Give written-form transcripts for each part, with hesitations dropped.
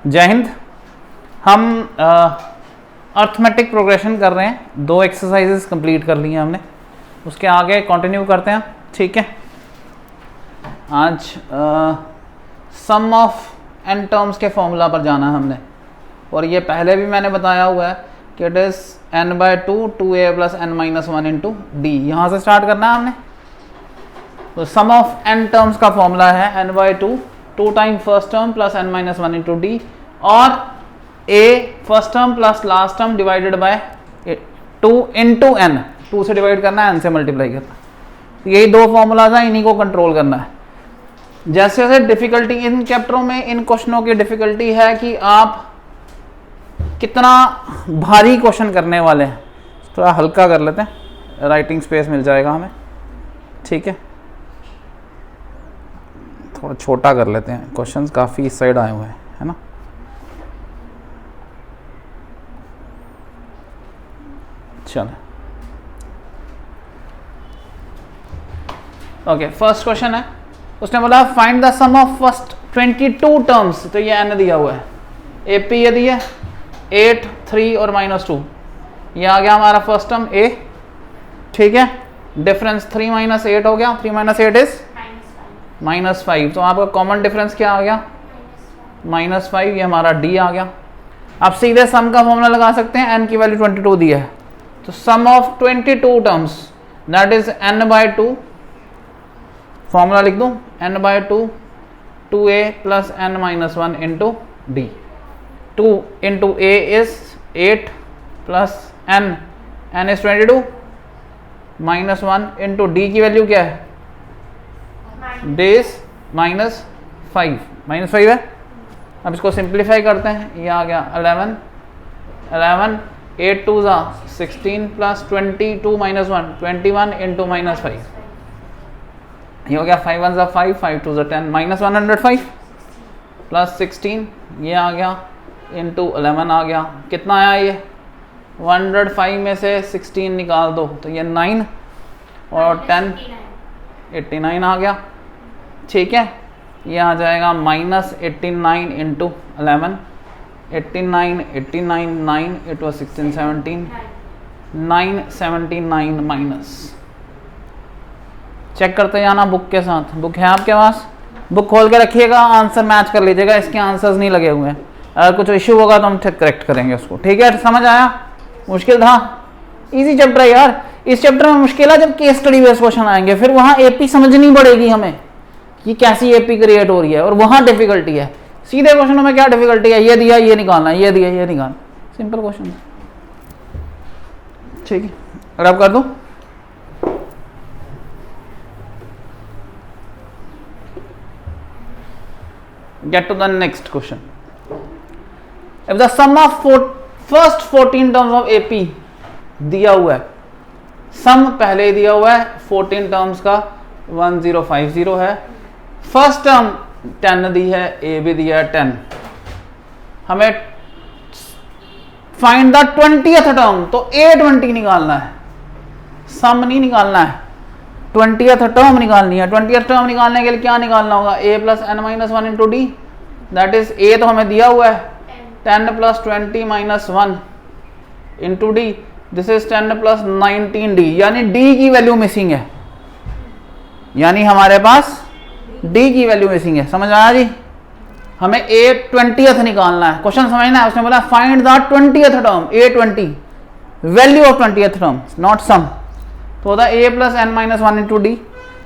जय हिंद। हम arithmetic progression कर रहे हैं, 2 एक्सरसाइजेस कंप्लीट कर ली हैं हमने, उसके आगे कंटिन्यू करते हैं। ठीक है, आज सम ऑफ एन टर्म्स के फॉर्मूला पर जाना है हमने, और ये पहले भी मैंने बताया हुआ है कि it is n/2 2a + n-1 into D. यहाँ से स्टार्ट करना है हमने। तो सम ऑफ एन टर्म्स का फॉर्मूला है n/2 2 time first term plus n-1 into D, और a first term plus last term divided by 2 into n। 2 से डिवाइड करना है, n से मल्टीप्लाई करना है। यही 2 फॉर्मूलाज हैं, इन्हीं को कंट्रोल करना है। जैसे जैसे डिफिकल्टी इन चैप्टरों में, इन क्वेश्चनों की डिफिकल्टी है कि आप कितना भारी क्वेश्चन करने वाले हैं। थोड़ा हल्का कर लेते हैं, राइटिंग स्पेस मिल जाएगा हमें। ठीक है, थोड़ा छोटा कर लेते हैं, क्वेश्चंस काफ़ी इस साइड आए हुए हैं, है ना। चलो, ओके, फर्स्ट क्वेश्चन है। उसने बोला find the sum of first 22 terms. तो ये n दिया हुआ है, AP ये दिया 8 3 और -2। ये आ गया हमारा फर्स्ट टर्म a। ठीक है, डिफरेंस 3 - 8 हो गया। 3 - 8 इज -5। तो आपका कॉमन डिफरेंस क्या आ गया? -5। ये हमारा d आ गया। आप सीधे सम का फॉर्मूला लगा सकते हैं, n की वैल्यू 22 दी है, तो sum of 22 terms that is n/2। Formula लिख दूं, n/2 2a + n-1 into d. 2 into a is 8 plus n is 22 -1 into d की वैल्यू क्या है? d इज -5 है। अब इसको सिंप्लीफाई करते हैं, ये आ गया 11 8 2 16 प्लस 22 -1 21 इंटू -5। ये हो गया 5 1 5 5 2 10 -105 प्लस 16, ये आ गया इंटू 11 आ गया। कितना आया ये? 105 में से 16 निकाल दो तो ये 9 और 10 89 आ गया। ठीक है, ये आ जाएगा -89 into 11 89 9 it was 16 17 979 minus. Check करते जाना बुक के साथ। बुक है आपके पास? बुक खोल के रखिएगा, आंसर मैच कर लीजिएगा। इसके आंसर्स नहीं लगे हुए हैं, अगर कुछ इश्यू होगा तो हम करेक्ट करेंगे उसको। ठीक है, समझ आया? मुश्किल था? इजी चैप्टर है यार। इस चैप्टर में मुश्किल है जब केस स्टडी बेस्ड क्वेश्चन आएंगे, फिर वहां एपी समझनी पड़ेगी हमें कि कैसी एपी क्रिएट हो रही है, और वहां डिफिकल्टी है। सीधे क्वेश्चनों में क्या डिफिकल्टी है? ये दिया ये निकालना, ये दिया ये निकालना, सिंपल क्वेश्चन। ठीक है, और अब कर दो। Get to the next question. If the sum of first 14 terms of AP दिया हुआ है, सम पहले दिया हुआ है 14 टर्म्स का 1050 है, फर्स्ट टर्म 10 दी है, A भी दिया है 10। हमें फाइंड द 20th टर्म, तो A20 निकालना है, सम नहीं निकालना है, 20th टर्म निकालनी है। 20th टर्म निकालने के लिए क्या निकालना होगा? a + n-1 into D, that is a तो हमें दिया हुआ है 10 + 20 - 1 into D, this is 10 + 19 D, यानी d की वैल्यू मिसिंग है, यानी हमारे पास d की वैल्यू मिसिंग है। समझ आया जी? हमें A20th निकालना है। क्वेश्चन समझना है, उसने बोला find the 20th term, A20 value of 20th term, not sum. तो होता है a + n-1 into d,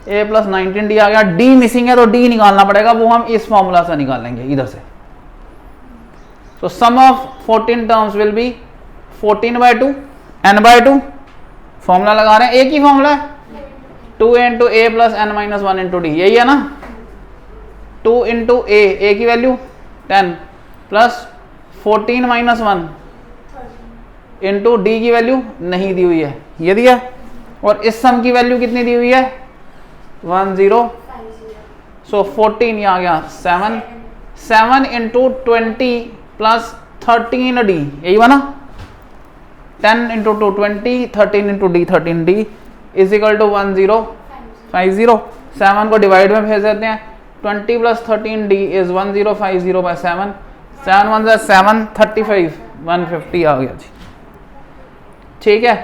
a + 19 d आ गया। d मिसिंग है तो d निकालना पड़ेगा, वो हम इस फॉर्मूला से निकालेंगे इधर से। तो sum of 14 terms will be 14/2 n/2। Formula लगा रहे हैं, एक ही फॉर्मूला है, 2 into a + n-1 into D, यही है ना। 2 इंटू a की वैल्यू 10 प्लस 14 - 1 इंटू डी की वैल्यू नहीं दी हुई है, ये दिया। और इस सम की वैल्यू कितनी दी हुई है? 1050। सो 14 ये आ गया 7 इंटू 20 प्लस 13 डी, यही बना। 10 into 2 20, 13 into D 13 D is equal to 1050। 7 को डिवाइड में भेज देते हैं, 20 + 13d is 1050/7, 7 1 7 35 150 आ गया जी। ठीक है,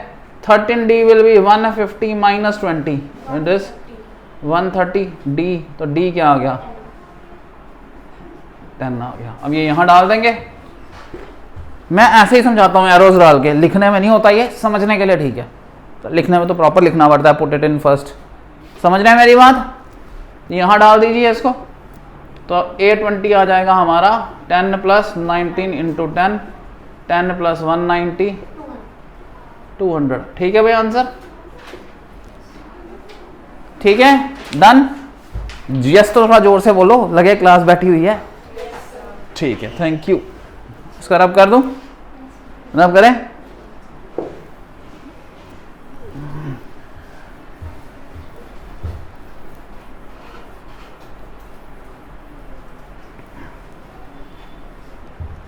13D will be 150 minus 20 it is 130D। तो D क्या आ गया 10 आ गया। अब ये यहां डाल देंगे। मैं ऐसे ही समझाता हूँ एरोज डाल के, लिखने में नहीं होता, ये समझने के लिए ठीक है। तो लिखने में तो प्रॉपर लिखना पड़ता है, पुट इट इन फर्स्ट। समझ रहे हैं मेरी बात? यहाँ डाल दीजिए इसको, तो 820 आ जाएगा हमारा। 10 प्लस 19 इंटू 10, 10 प्लस 190 200। ठीक है भाई आंसर? ठीक है, डन। यस तो थोड़ा जोर से बोलो, लगे क्लास बैठी हुई है। ठीक है, थैंक यू। इसका रब कर दूं? रब करें?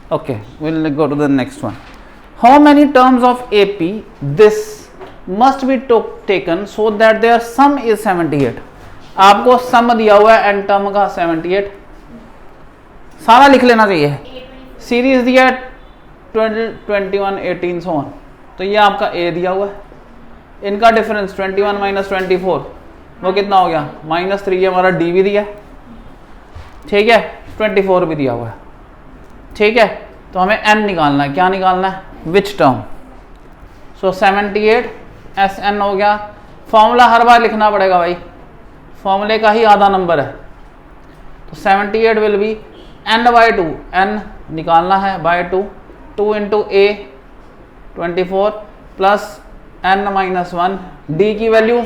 Okay, we'll go to the next one. How many terms of AP this must be taken so that their sum is 78? आपको सम दिया हुआ है एन टर्म का 78, सारा लिख लेना चाहिए। सीरीज दिया है 21 18 so on, तो ये आपका ए दिया हुआ है। इनका डिफरेंस 21 माइनस 24 वो कितना हो गया -3। ये हमारा डी भी दिया है, ठीक है, 24 भी दिया हुआ है। ठीक है, तो हमें n निकालना है। क्या निकालना है? Which term. सो 78 SN हो गया। फॉर्मूला हर बार लिखना पड़ेगा भाई, फॉर्मूले का ही आधा नंबर है। तो 78 विल बी n/2, n निकालना है by 2, 2 into a 24 plus n minus 1, d की वैल्यू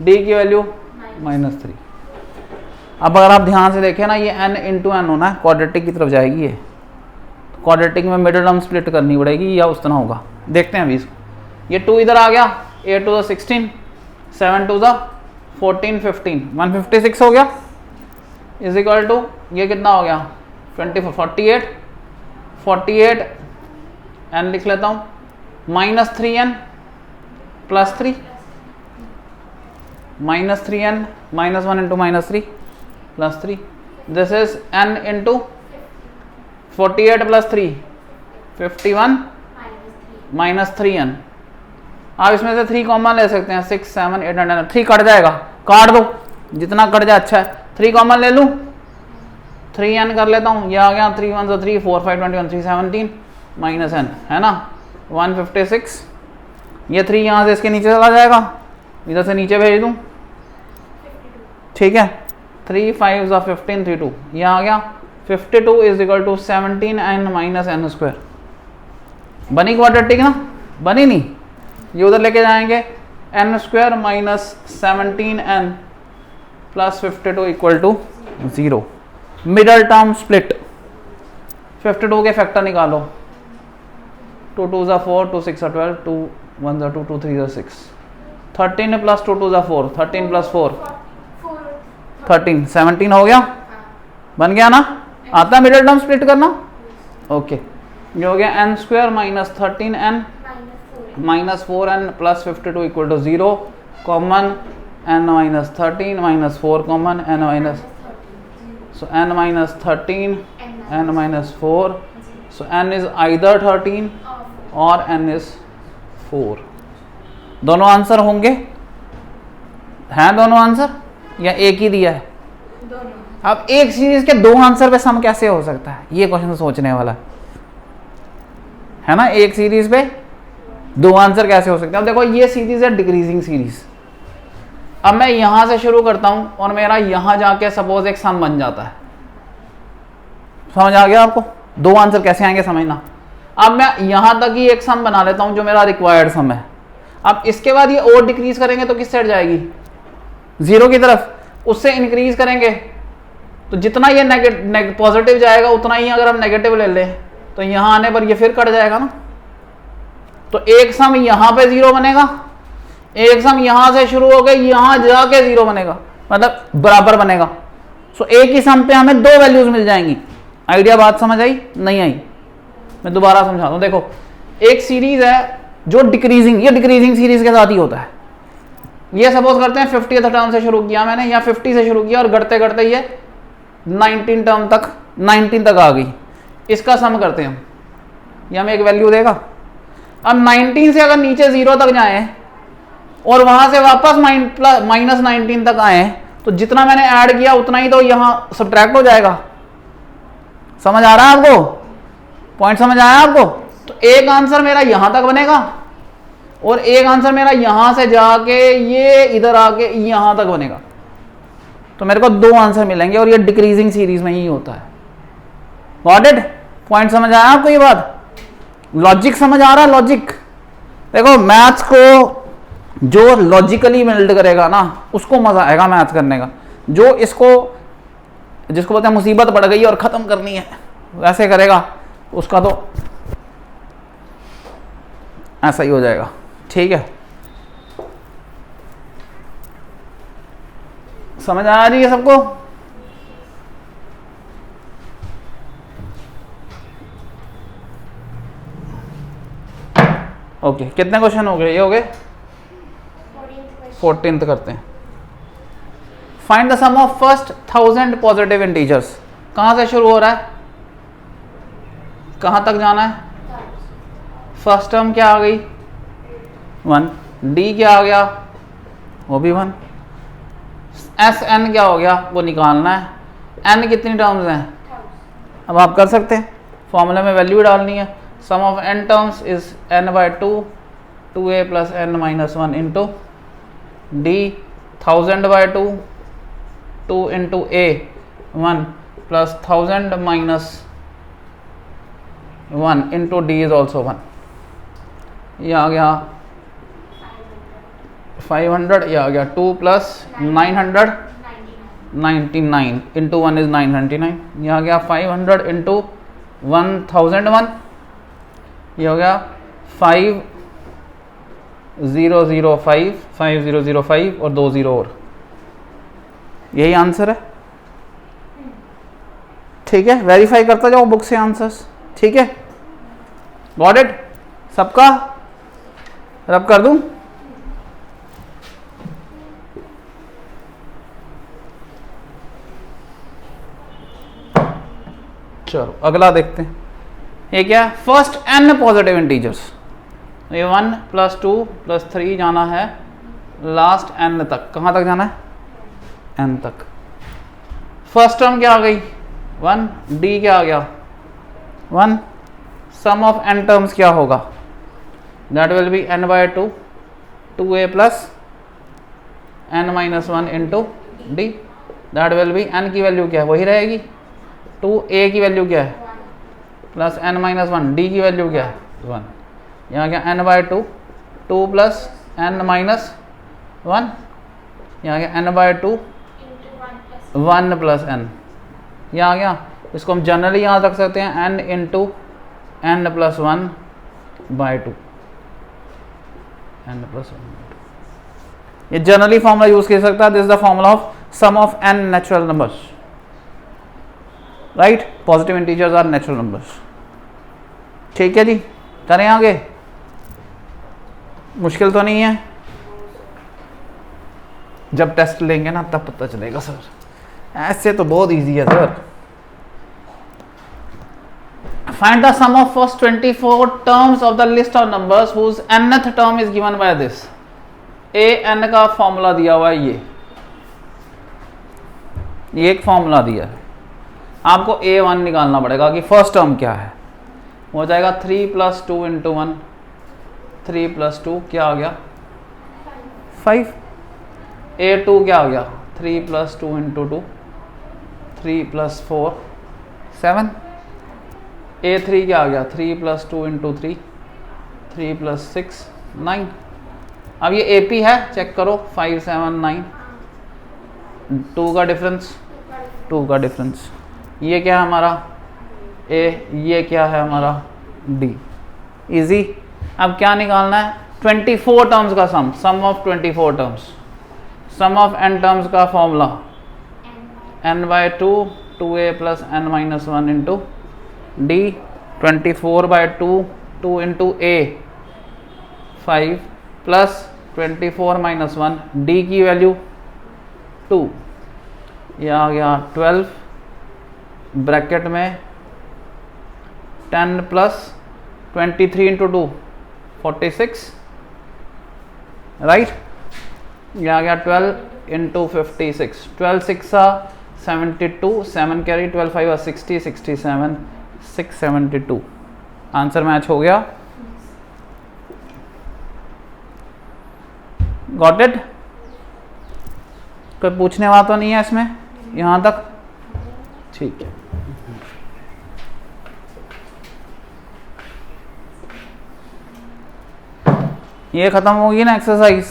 -3। अब अगर आप ध्यान से देखें ना, ये n इंटू एन होना है, क्वाड्रेटिक की तरफ जाएगी ये। क्वाड्रेटिक में मिडिल टर्म स्प्लिट करनी पड़ेगी या उस तरह होगा, देखते हैं अभी इसको। ये 2 इधर आ गया, 8 टू द 16, 7 टू द 14 15 156 हो गया, इज इक्वल टू ये कितना हो गया 24 48 n लिख लेता हूँ, -3n plus 3 -3n -1 into -3 plus 3, this is n into 48 plus 3 51 -3n। आप इसमें से 3 कॉमन ले सकते हैं, 6 7 8 9 3 कट जाएगा, काट दो, जितना कट जाए अच्छा है। 3 कॉमन ले लूँ, 3n कर लेता हूँ, ये आ गया 3 1 3 4 5 21 3 17 माइनस n है ना 156। ये 3 यहाँ से इसके नीचे चला जाएगा, इधर से नीचे भेज दूँ, ठीक है। 3 5 15 3 2, ये आ गया 52 is equal to 17n minus n square. बनी क्वाड्रेटिक ना? बनी नहीं? ये उधर लेके जाएंगे, n square minus 17n plus 52 equal to 0। Middle term split, 52 के फैक्टर निकालो, 2 2 4 2 6 12 2 1 2 2 3 6, 13 प्लस 2 2 4 13 प्लस 4 13 17 हो गया, बन गया ना? आता है मिडिल टर्म स्प्लिट करना? ओके, ये हो गया n square minus 13n minus 4n plus 52 equal to 0, common n minus 13 minus 4 common n minus, so n minus 13 n minus 4, so n is either 13 और n is 4। दोनों answer होंगे? हैं दोनों answer या एक ही दिया है? अब एक सीरीज के 2 आंसर पे सम कैसे हो सकता है, ये क्वेश्चन सोचने वाला है ना। एक सीरीज पे 2 आंसर कैसे हो सकते हैं? अब देखो ये सीरीज है डिक्रीजिंग सीरीज। अब मैं यहां से शुरू करता हूं और मेरा यहां जाके सपोज एक सम बन जाता है, समझ आ गया आपको? 2 आंसर कैसे आएंगे समझना। अब मैं यहां तक ही एक सम बना लेता हूं जो मेरा रिक्वायर्ड सम है। अब इसके बाद ये और डिक्रीज करेंगे तो किस साइड जाएगी? 0 की तरफ। उससे इंक्रीज करेंगे तो जितना ये पॉजिटिव जाएगा उतना ही अगर हम नेगेटिव ले लें तो यहां आने पर ये फिर कट जाएगा ना। तो एक सम यहां पे 0 बनेगा, एक सम यहां से शुरू होकर यहां जाके 0 बनेगा, मतलब बराबर बनेगा। सो एक ही सम पे हमें 2 वैल्यूज मिल जाएंगी। आइडिया बात समझ आई? नहीं आई? मैं दोबारा समझाता हूं। देखो एक सीरीज है जो डिक्रीजिंग, ये डिक्रीजिंग सीरीज के साथ ही होता है। ये सपोज करते हैं 50th टर्म से शुरू किया मैंने या 50 से शुरू किया और घटते घटते ये 19 टर्म तक 19 तक आ गई। इसका सम करते हैं हम, ये हमें एक वैल्यू देगा। अब 19 से अगर नीचे 0 तक जाए और वहां से वापस -19 तक आए तो जितना मैंने ऐड किया उतना ही तो यहां सब्ट्रैक्ट हो जाएगा। समझ आ रहा है आपको? पॉइंट समझ आया आपको? तो एक आंसर मेरा यहां तक बनेगा और एक आंसर मेरा यहां से जाके ये इधर आके यहां तक बनेगा। तो मेरे को 2 आंसर मिलेंगे और ये डिक्रीजिंग सीरीज में ही होता है। Got it? पॉइंट समझ आया आपको? ये बात लॉजिक समझ आ रहा है? लॉजिक देखो, मैथ्स को जो लॉजिकली बिल्ड करेगा ना उसको मजा आएगा मैथ्स करने का। जो इसको जिसको बोलते हैं मुसीबत पड़ गई और खत्म करनी है वैसे करेगा उसका तो ऐसा ही हो जाएगा। ठीक है, समझ आ रही है सबको? ओके, कितने क्वेश्चन हो गए? ये हो गए 14th करते हैं। Find the sum of first 1000 positive integers. कहां से शुरू हो रहा है, कहां तक जाना है? फर्स्ट टर्म क्या आ गई? 1। डी क्या आ गया? वो भी 1। एस एन क्या हो गया? वो निकालना है। एन कितनी टर्म्स हैं? अब आप कर सकते हैं, फॉर्मूले में वैल्यू डालनी है। Sum of N terms is n/2 2a + n-1 into D 1000/2 2 into a 1 + 1000 - 1 into D is also 1। ये आ गया 500, ये आ गया 2 + 999 इंटू 1 इज 999। ये आ गया 500 इंटू 1001, ये हो गया 5005 और 2 0 और। यही आंसर है। ठीक है, वेरीफाई करता जाओ बुक से आंसर्स। ठीक है, गॉट इट? सबका रब कर दूं? चलो अगला देखते हैं। ये क्या है? First n positive integers. ये 1 + 2 + 3 जाना है लास्ट n तक। कहां तक जाना है? n तक। फर्स्ट टर्म क्या आ गई? 1। डी क्या आ गया? 1। सम ऑफ n टर्म्स क्या होगा? That will be n/2 2a + n-1 into D. That will be n की वैल्यू क्या है? वही रहेगी। 2a की वैल्यू क्या है? + n-1। डी की वैल्यू क्या है? 1। यहाँ क्या? n/2 2 + n-1। यहाँ क्या? n/2 1 + n। ये आ गया। इसको हम जनरली यहाँ रख सकते हैं n इंटू n + 1/2। n + 1/2 ये जनरली फॉर्मूला यूज कर सकता है। This is the formula of sum of n natural numbers, right? Positive integers are natural numbers. ठीक है जी, करें आगे? मुश्किल तो नहीं है? जब टेस्ट लेंगे ना तब पता चलेगा सर। ऐसे तो बहुत इजी है sir. Find the sum of first 24 terms of the list of numbers whose nth term is given by this. an का फॉर्मूला दिया हुआ है। ये एक फॉर्मूला दिया है, आपको a1 निकालना पड़ेगा कि फर्स्ट टर्म क्या है। हो जाएगा 3 + 2 इंटू 1। 3 + 2 क्या आ गया? 5। a2 क्या आ गया? 3 + 2 इंटू 2 3 + 4 7। a3 क्या आ गया? 3 + 2 इंटू 3 3 + 6 9। अब ये AP है, चेक करो। 5 7 9 2 का डिफरेंस, 2 का डिफरेंस। ये क्या है हमारा? A। ये क्या है हमारा? D। इजी। अब क्या निकालना है? 24 टर्म्स का sum, sum of 24 terms. Sum of n terms का formula n/2 2a + n-1 into D। 24/2 2 into a 5 + 24 - 1 D की वैल्यू 2। यह आ गया 12 ब्रैकेट में 10 प्लस 23 इंटू 2 46, राइट। ये आ गया 12 इंटू 56, 12 6 72, 7 कैरी, 12 5 60, 67, 672। आंसर मैच हो गया। Got it? कोई पूछने वाला तो नहीं है इसमें यहाँ तक? ठीक है। ये ख़त्म होगी ना एक्सरसाइज।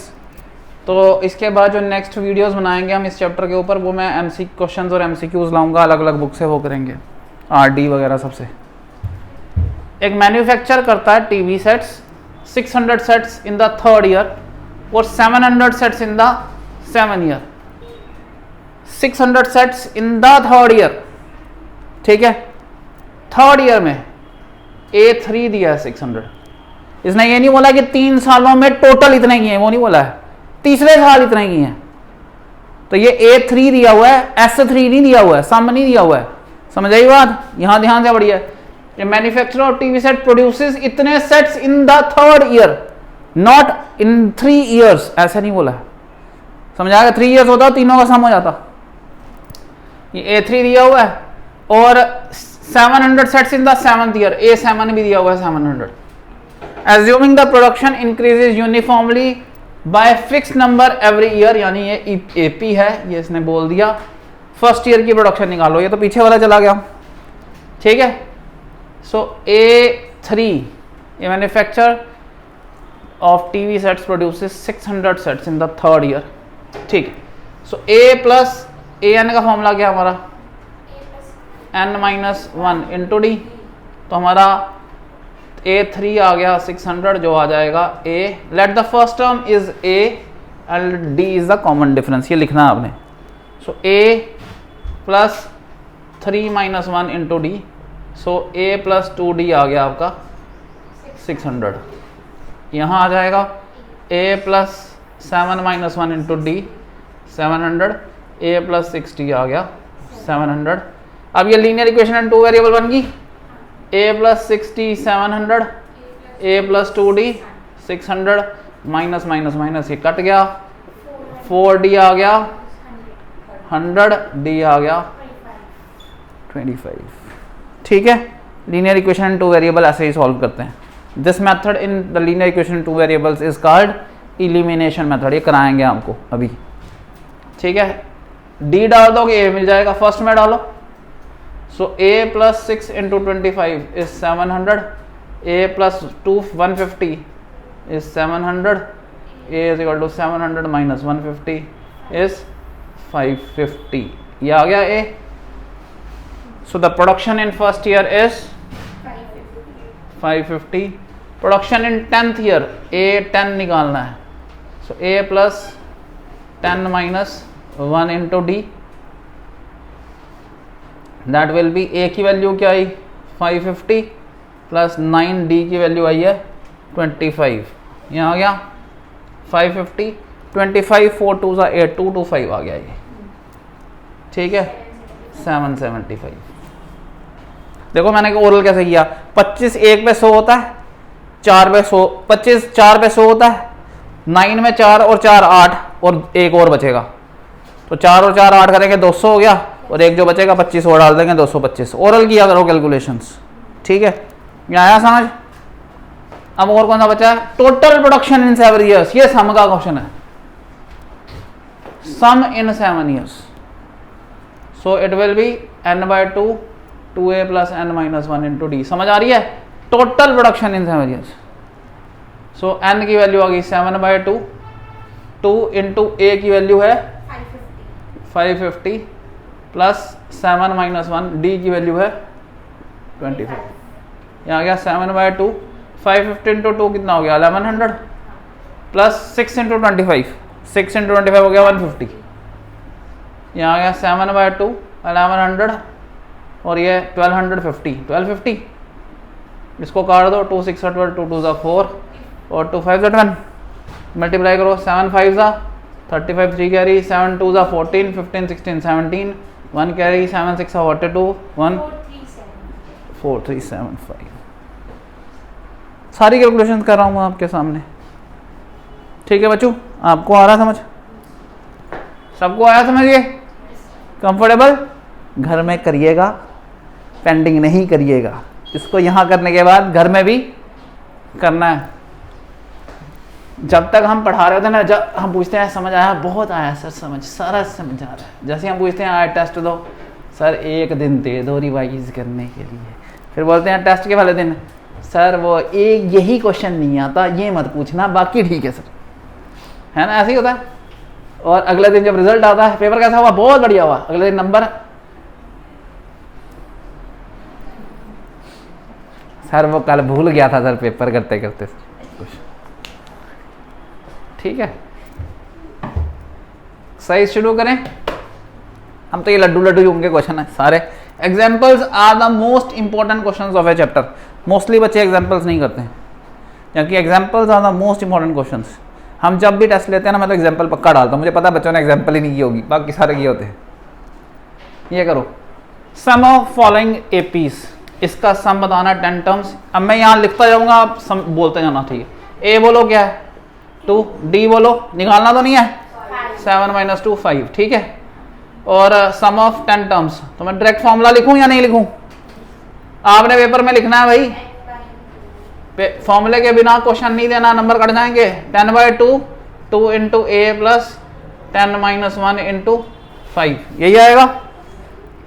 तो इसके बाद जो नेक्स्ट वीडियोस बनाएंगे हम इस चैप्टर के ऊपर, वो मैं एमसी क्वेश्चंस और एमसीक्यूज लाऊंगा अलग अलग बुक से, वो करेंगे आरडी वगैरह सबसे। एक मैन्युफैक्चर करता है TV sets, 600 sets in the 3rd year और 700 sets in the 7th year. 600 sets in the 3rd year, ठीक है। 3rd ईयर में A3 दिया है 600। इसने ये नहीं बोला कि 3 सालों में टोटल इतने किए हैं, वो नहीं बोला है, तीसरे साल इतने किए हैं। तो ये A3 दिया हुआ है, S3 नहीं दिया हुआ है, सम नहीं दिया हुआ है। समझ आई बात? यहां ध्यान से बढ़िया। Manufacturer of TV set produces इतने sets in the 3rd year, not in 3 years, ऐसा नहीं बोला है। समझ आएगा? 3 ईयर्स होता तीनों का सम हो जाता। ये A3 दिया हुआ है और 700 sets in the 7th year, A7 भी दिया हुआ है 700। Assuming the production increases uniformly by fixed number every year, यानी ये AP है, ये इसने बोल दिया। फर्स्ट ईयर की प्रोडक्शन निकालो, ये तो पीछे वाला चला गया, ठीक है। सो A3 ये manufacture of TV sets produces 600 sets in the 3rd year, ठीक है। सो A प्लस AN का फॉर्मूला क्या हमारा? n-1 into D. तो हमारा A3 आ गया 600, जो आ जाएगा A। Let the first term is A and D is the common difference, ये लिखना है आपने। सो A plus 3 - 1 into D. So A plus 2D आ गया आपका 600। यहाँ आ जाएगा A plus 7 - 1 into D 700, A plus 60 आ गया 700। अब ये लीनियर इक्वेशन एंड 2 वेरिएबल बन गई। A plus 60 700, A plus 2D 600, minus minus minus ये कट गया, 4D आ गया 100, D आ गया 25, ठीक है। लीनियर इक्वेशन इन 2 वेरिएबल ऐसे ही सॉल्व करते हैं। This method in the linear equation in 2 variables is called elimination method. ये कराएंगे आपको अभी, ठीक है। D डाल दोगे A मिल जाएगा, फर्स्ट में डालो। So A plus 6 into 25 is 700, A plus 2 150 is 700, A is equal to 700 minus 150 is 550. ये आ गया A. So the production in first year is 550. Production in 10th year, A 10 निकालना है। So A plus 10 minus 1 into D, that will be A की value क्या आई 550 plus 9D की value आई है 25। यहाँ आ गया 550 25 4 2 8 225 आ गया ये, ठीक है। 775। देखो मैंने ओरल कैसे किया, 25 1 पे 100 होता है, 4 पे 100, 25 4 पे 100 होता है, 9 में 4 और 4 8 और एक और बचेगा, तो 4 और 4 8 करेंगे 200 हो गया, और एक जो बचेगा 25 और डाल देंगे 225। ओरल किया करो कैलकुलेशंस, ठीक है। ये आया समझ? अब और कौन सा बचा है? टोटल प्रोडक्शन इन 7 ईयर्स, ये सम का क्वेश्चन है, सम इन 7 years. So it will be n/2 2A plus n-1 into D. समझ आ रही है? Total production in 7 years. So n की वैल्यू आ गई 7/2, 2 इंटू A की वैल्यू है 550 प्लस 7 - 1 D की वैल्यू है 25। यहाँ आ गया 7/2, 550 इंटू 2 कितना हो गया 1100, प्लस 6 इंटू 25, 6 इंटू 25 हो गया 150। यहाँ आ गया 7/2 1100 और ये 1250, इसको काट दो, 2 6 12, 2 2 4 और 2 5 12, मल्टीप्लाई करो, 7 5 35 3 कैरी, 7 2 14 15 16 17 1 कैरी, 7 6 42 1 4375। सारी कैलकुलेशन कर रहा हूँ आपके सामने। ठीक है बच्चों, आपको आ रहा समझ? सबको आया समझ? ये कंफर्टेबल? घर में करिएगा, पेंडिंग नहीं करिएगा। इसको यहाँ करने के बाद घर में भी करना है। जब तक हम पढ़ा रहे थे ना, जब हम पूछते हैं समझ आया, बहुत आया सर समझ, सारा समझ आ रहा है। जैसे हम पूछते हैं आया टेस्ट दो, सर एक दिन दे दो रिवाइज करने के लिए। फिर बोलते हैं टेस्ट के वाले दिन, सर वो एक यही क्वेश्चन नहीं आता, ये मत पूछना, बाकी ठीक है सर। है ना, ऐसे ही होता है। और अगले दिन जब रिजल्ट आता है, पेपर कैसा हुआ? बहुत बढ़िया हुआ। अगले दिन नंबर, सर वो कल भूल गया था सर पेपर करते करते कुछ। ठीक है, सही शुरू करें। हम तो ये लड्डू लड्डू होंगे क्वेश्चन है सारे। Examples are the most important questions of a chapter. Mostly बच्चे एग्जाम्पल्स नहीं करते हैं, क्योंकि examples are the most important questions. हम जब भी टेस्ट लेते हैं ना, मैं तो एग्जाम्पल पक्का डालता हूँ। मुझे पता है बच्चों ने एग्जाम्पल ही नहीं की होगी, बाकी सारे किए होते हैं। ये करो, सम ऑफ फॉलोइंग एपीस, इसका सम बताना 10 टर्म्स। अब मैं यहाँ लिखता जाऊंगा, आप सम बोलते जाना। ठीक है, ए बोलो क्या है? 2, डी बोलो, निकालना तो नहीं है, 7 - 2 5। ठीक है, और सम ऑफ 10 टर्म्स। तो मैं डायरेक्ट फॉर्मूला लिखूं या नहीं लिखूं? आपने पेपर में लिखना है भाई, फॉर्मूले के बिना क्वेश्चन नहीं देना, नंबर कट जाएंगे। 10/2, 2 × a प्लस 10 - 1 × 5, यही आएगा।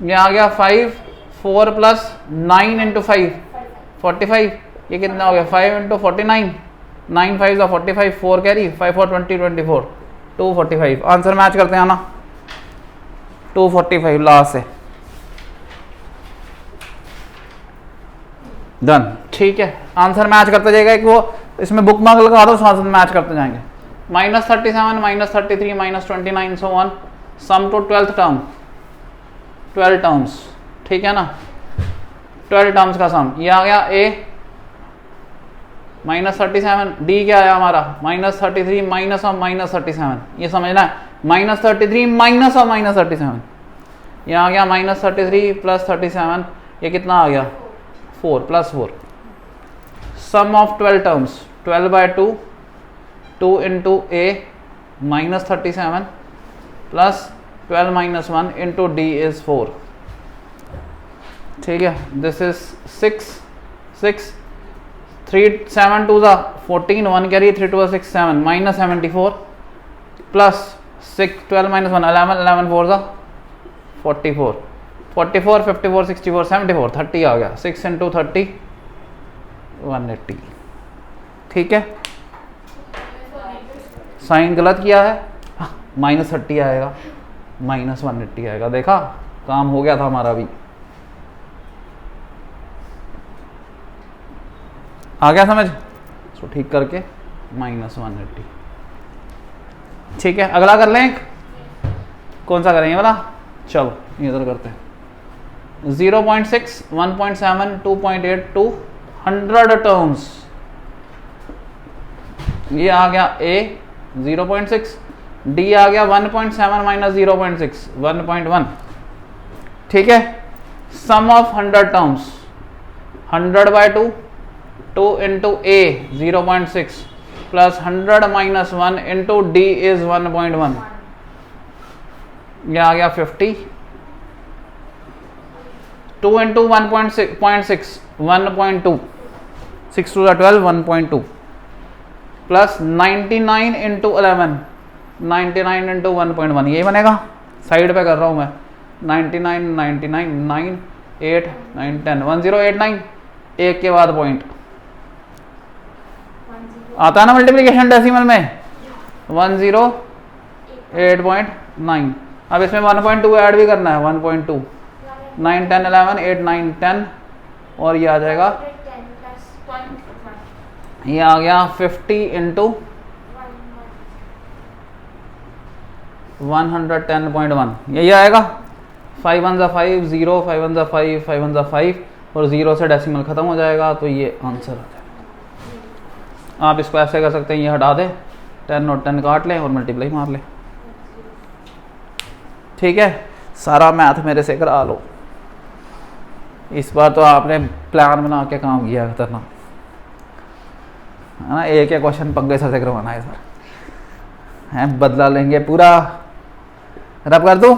ये आ गया 5, 4 + 9 × 5 45। ये कितना हो गया? 5 × 49, 9 5 45, 4 कैरी, 5 4 20 24, 245। आंसर मैच करते हैं ना, 245 लास्ट से डन। ठीक है, आंसर मैच करते जाएगा। एक वो इसमें बुक मार्क लगा दो, आंसर मैच करते जाएंगे। -37, -33, -29 so on. Sum to 12th term, 12 terms. ठीक है ना, 12 टर्म्स का सम। ये आ गया a -37, डी क्या आया हमारा? -33 माइनस ऑफ -37। ये समझना है, -33 माइनस ऑफ -37। ये आ गया -33 + 37। ये कितना आ गया? 4 + 4। Sum of 12 terms, 12/2, 2 × a -37 plus 12 - 1 × d is 4। ठीक है, दिस इज 6 3 7 2 14, 1 कैरी, 3 2 6 7 -74 प्लस 6 12 - 1 11 11 4 44 44 54 64 74 30 आ गया। 6 × 30 180। ठीक है, साइन गलत किया है, -30 आएगा, -180 आएगा। देखा, काम हो गया था हमारा भी। आ गया समझ? इसको ठीक करके -180। ठीक है, अगला कर लें। कौन सा करेंगे वाला? चलो इधर करते हैं। 0.6, 1.7, 2.8 टू 100 टर्म्स। ये आ गया a 0.6, d आ गया 1.7 - 0.6 1.1। ठीक है, sum of 100 terms, 100/2, 2 × a 0.6 plus 100 - 1 × d is 1.1। ये आ गया 50। 2 × 1.6 1.2, 6 2 12 1.2 प्लस 99 × 11 99 × 1.1। यही बनेगा। साइड पे कर रहा हूँ मैं। 99 99 9 8 9 10 1089, एक के बाद पॉइंट आता है ना मल्टीप्लिकेशन डेसिमल में, 108.9। अब इसमें 1.2 ऐड भी करना है, 1.2 9 10 11 8 9 10, और ये आ जाएगा, ये आ गया 50 × 110.1। यही आएगा। 5 1 5 0, 5 1 5 5 1 5, और 0 से डेसिमल खत्म हो जाएगा, तो ये आंसर आ जाएगा। आप इसको ऐसे कर सकते हैं, ये हटा दें, 10 और 10 काट लें और मल्टीप्लाई मार लें। ठीक है, सारा मैथ मेरे से करा लो। इस बार तो आपने प्लान बना के काम किया खतरनाक है ना। एक एक क्वेश्चन पंगे से करवाना है सर, हैं बदला लेंगे पूरा। रब कर दूं?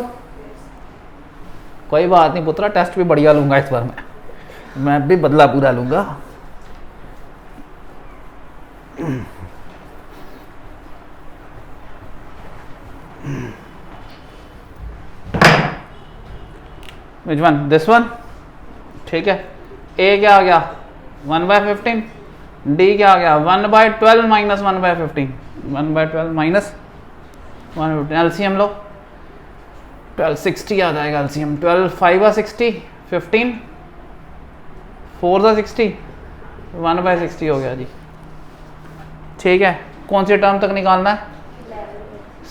कोई बात नहीं पुत्रा, टेस्ट भी बढ़िया लूंगा इस बार मैं भी बदला पूरा लूंगा। Which one? This one? ठीक है। A क्या आ गया 1/15, D क्या आ गया 1/12 माइनस 1/15, 1/12 माइनस 1/15। एलसीएम लो, 12 60 आ जाएगा एलसीएम। 12 5 60, 15 4 60, 1/60 हो गया जी। ठीक है, कौन सी टर्म तक निकालना है?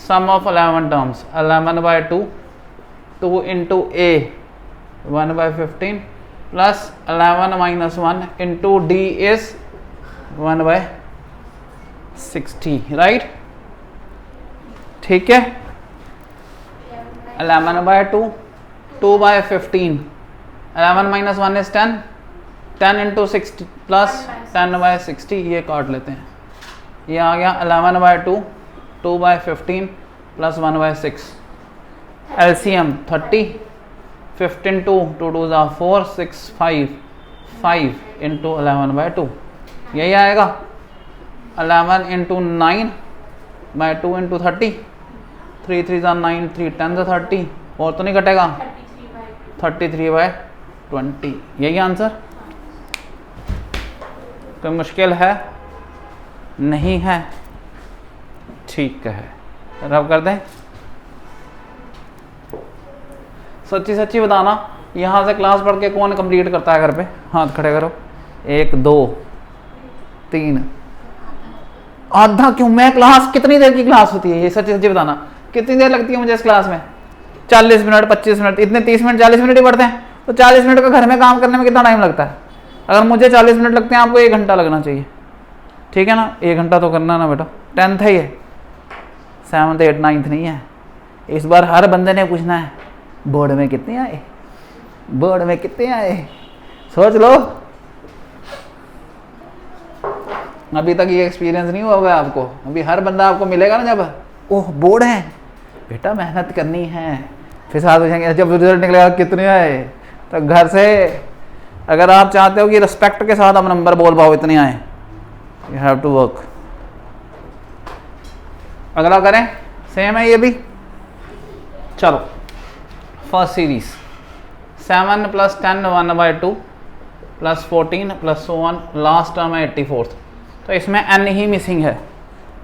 Sum of 11 terms, 11/2 2 into A 1/15 plus 11 minus 1 into D is 1/60, right. ठीक है, 11/2 2/15, 11 माइनस 1 इज 10, 10 इंटू 60 प्लस 10/60, ये काट लेते हैं। ये आ गया 11/2 2/15 प्लस 1/6। एलसीएम 30, 15 2 2 2 4 6 5 5 इंटू 11/2, यही आएगा। 11 इंटू 9/2 इंटू 30, 3 3 9 3 10 30, और तो नहीं कटेगा 33/20, यही आंसर। कोई मुश्किल है? नहीं है, ठीक है। रब कर दें। सच्ची सच्ची बताना, यहाँ से क्लास पढ़ के कौन कंप्लीट करता है घर पे? हाथ खड़े करो। 1 2 3, आधा क्यों? मैं क्लास कितनी देर की क्लास होती है ये सच्ची सच्ची बताना, कितनी देर लगती है मुझे इस क्लास में? 40 मिनट 25 मिनट, इतने 30 मिनट 40 मिनट ही पढ़ते हैं, तो 40 मिनट का घर में काम करने में कितना टाइम लगता है? अगर मुझे 40 मिनट लगते हैं, आपको 1 घंटा लगना चाहिए, ठीक है ना। 1 घंटा तो करना ना बेटा। 10th है ये, 7th 8th 9th नहीं है। इस बार हर बंदे ने पूछना है बोर्ड में कितने आए, बोर्ड में कितने आए, सोच लो। अभी तक ये एक्सपीरियंस नहीं हुआ होगा आपको। अभी हर बंदा आपको मिलेगा ना, जब ओह बोर्ड है बेटा मेहनत करनी है, फिर साथ पूछेंगे जब रिजल्ट निकलेगा कितने आए। तो घर से अगर आप चाहते हो कि रिस्पेक्ट के साथ आप नंबर बोल पाओ इतने आए, यू हैव टू वर्क। अगला करें, सेम है ये भी। चलो first series 7 plus 10 1/2 plus 14 plus 1, last term है 84। तो इसमें n ही मिसिंग है,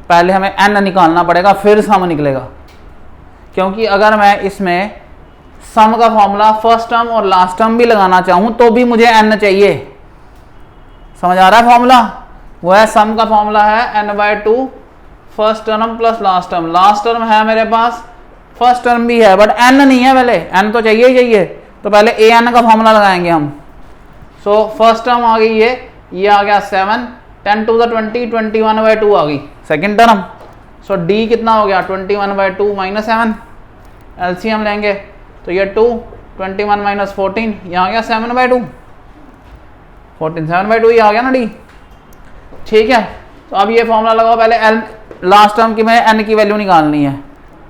पहले हमें n निकालना पड़ेगा फिर सम निकलेगा। क्योंकि अगर मैं इसमें सम का फॉर्मूला फर्स्ट टर्म और लास्ट टर्म भी लगाना चाहूं तो भी मुझे n चाहिए। समझ आ रहा है फॉर्मूला? वो है सम का फॉर्मूला है n/2 first term plus last term. Last term है मेरे पास, फर्स्ट टर्म भी है, बट n नहीं है। पहले n तो चाहिए ही चाहिए, तो पहले an का फॉर्मूला लगाएंगे हम। सो फर्स्ट टर्म आ गई ये आ गया 7, 10 to the 20 21/2 आ गई सेकेंड टर्म। सो d कितना हो गया 21/2 माइनस 7। एलसीएम लेंगे तो ये 2, 21 माइनस 14, यहाँ आ गया 7/2, 14 7/2 ये आ गया ना d। ठीक है, तो अब ये फॉर्मूला लगाओ। पहले l लास्ट टर्म की में n की वैल्यू निकालनी है,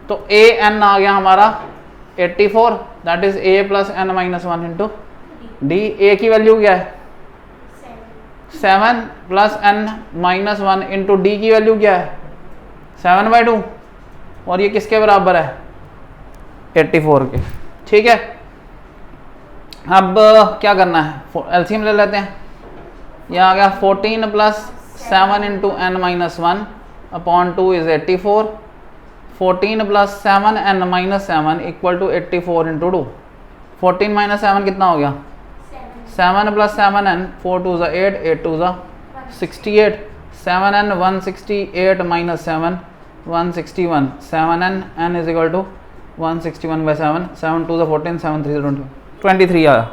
तो a n आ गया हमारा 84, that is a plus n minus 1 into d। a की वैल्यू क्या है 7 plus n minus 1 into d की वैल्यू क्या है 7/2, और ये किसके बराबर है 84 के। ठीक है, अब क्या करना है, एलसीएम ले लेते हैं। यह आ गया 14 plus 7 into n minus 1 upon 2 is 84। 14 plus 7 n minus 7 equal to 84 into 2। 14 minus 7 कितना हो गया 7 plus 7n, 4 2 8, 8 2 68, 7n 168 minus 7 161, 7n n is equal to 161/7, 7 2 14, 7 3 23 आया।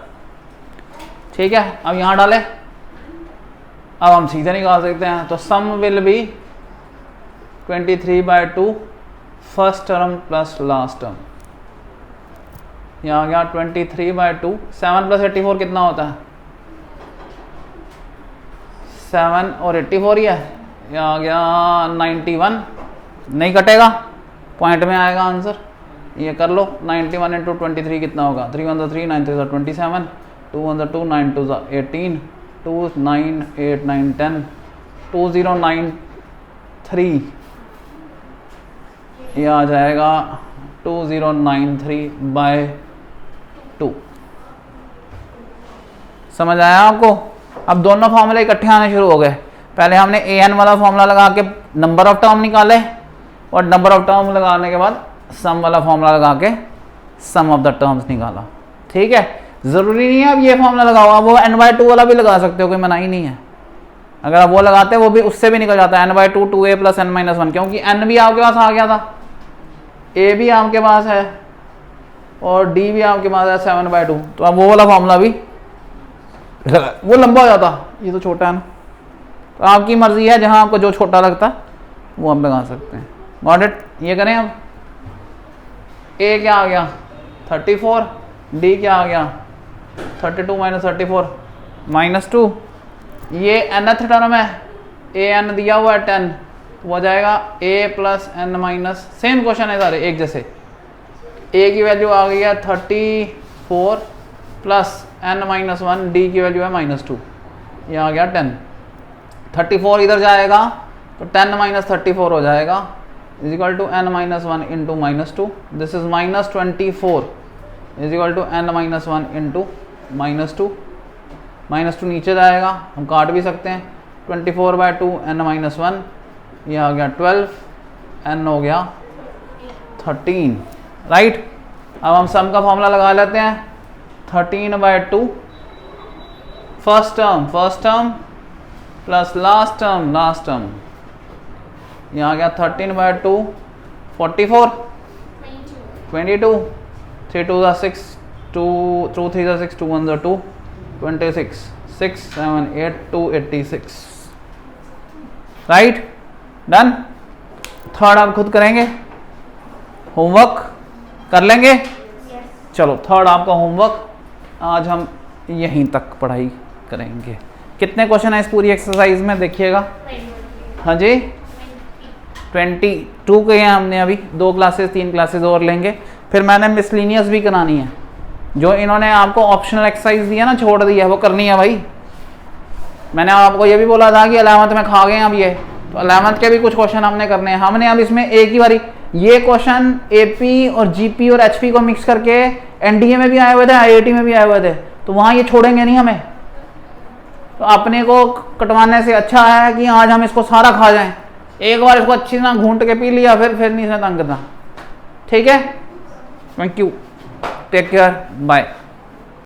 ठीक है, अब यहाँ डालें, अब हम सीधे निकाल सकते हैं। तो sum will be 23/2 first term plus last term. यहाँ आ गया 23/2, 7 प्लस 84 कितना होता है 7 और 84 ही है, ये आ गया 91, नहीं कटेगा, पॉइंट में आएगा आंसर। ये कर लो, 91 इंटू 23 कितना होगा, 3 1 3 9 3 27, 2 1 2 9 2 18, 2 9 8 9 10, 2093, ये आ जाएगा 2093 बाय 2। समझ आया आपको? अब दोनों फॉर्मूले इकट्ठे आने शुरू हो गए। पहले हमने an वाला फॉर्मूला लगा के नंबर ऑफ टर्म निकाले, और नंबर ऑफ टर्म लगाने के बाद सम वाला फॉर्मूला लगा के सम ऑफ द टर्म्स निकाला। ठीक है, ज़रूरी नहीं है अब ये फॉर्मूला लगाओ, आप वो n/2 वाला भी लगा सकते हो, कोई मनाही नहीं है। अगर आप वो लगाते वो भी, उससे भी निकल जाता है n/2 2a + n-1, क्योंकि n भी आपके पास आ गया था, a भी आपके पास है और d भी आपके पास है 7/2, तो अब वो वाला फॉर्मूला भी, वो लंबा हो जाता, ये तो छोटा है ना, तो आपकी मर्जी है, जहां आपको जो छोटा लगता वो आप लगा सकते हैं। Got it? ये करें अब, a क्या आ गया 34, d क्या आ गया 32 - 34 -2, ये nth टर्म है, an दिया हुआ है 10, तो हो जाएगा a + n-, सेम क्वेश्चन है सारे एक जैसे। a की वैल्यू आ गई है 34 + n-1, d की वैल्यू है -2, ये आ गया 10। 34 इधर जाएगा तो 10 - 34 हो जाएगा, = n-1 into -2, this is -24 = n-1 into -2, -2 नीचे जाएगा, हम काट भी सकते हैं, 24/2 n-1, ये आ गया 12, n हो गया 13, राइट। अब हम सम का फॉर्मूला लगा लेते हैं, 13/2 first term plus last term, ये आ गया 13/2 44 22, 3 2 6, 2 3 6, 2 1 2, 26, 6 7 8 2 86, राइट, डन। थर्ड आप खुद करेंगे, होमवर्क कर लेंगे। चलो थर्ड आपका होमवर्क, आज हम यहीं तक पढ़ाई करेंगे। कितने क्वेश्चन है इस पूरी एक्सरसाइज में देखिएगा? हाँ जी 22 के हैं हमने, अभी 2 क्लासेस 3 क्लासेस और लेंगे, फिर मैंने मिसलिनियस भी करानी है। जो इन्होंने आपको ऑप्शनल एक्सरसाइज दिया ना, छोड़ दिया है, वो करनी है भाई। मैंने आपको ये भी बोला था कि 11th में खा गए अब ये, तो 11th के भी कुछ क्वेश्चन हमने करने हैं। हमने अब इसमें एक ही बारी ये क्वेश्चन AP और GP और HP को मिक्स करके NDA में भी आए हुए थे, IIT में भी आए हुए थे, तो वहाँ ये छोड़ेंगे नहीं हमें। तो अपने को कटवाने से अच्छा है कि आज हम इसको सारा खा जाएं, एक बार इसको अच्छी तरह घूंट के पी लिया, फिर नहीं इसे तंग करना। ठीक है, thank you, take care, bye.